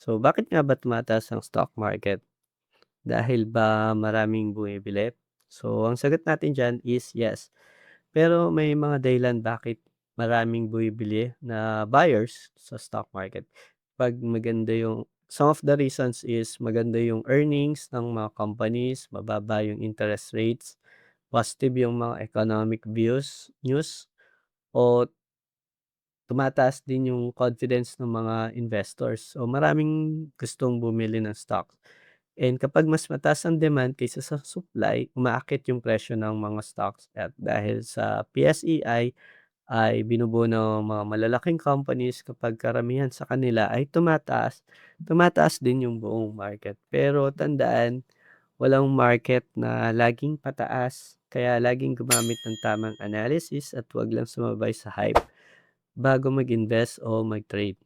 So, bakit nga ba tumataas ang stock market? Dahil ba maraming bumibili? So, ang sagot natin diyan is yes. Pero may mga dahilan bakit maraming bumibili na buyers sa stock market. 'Pag maganda yung some of the reasons is maganda yung earnings ng mga companies, mababa yung interest rates, positive yung mga economic news, o tumataas din yung confidence ng mga investors. So, maraming gustong bumili ng stock. And kapag mas mataas ang demand kaysa sa supply, umaakit yung presyo ng mga stocks at dahil sa PSEI ay binubuo ng mga malalaking companies kapag karamihan sa kanila ay tumataas, tumataas din yung buong market. Pero tandaan, walang market na laging pataas, kaya laging gumamit ng tamang analysis at 'wag lang sumabay sa hype bago mag-invest o mag-trade.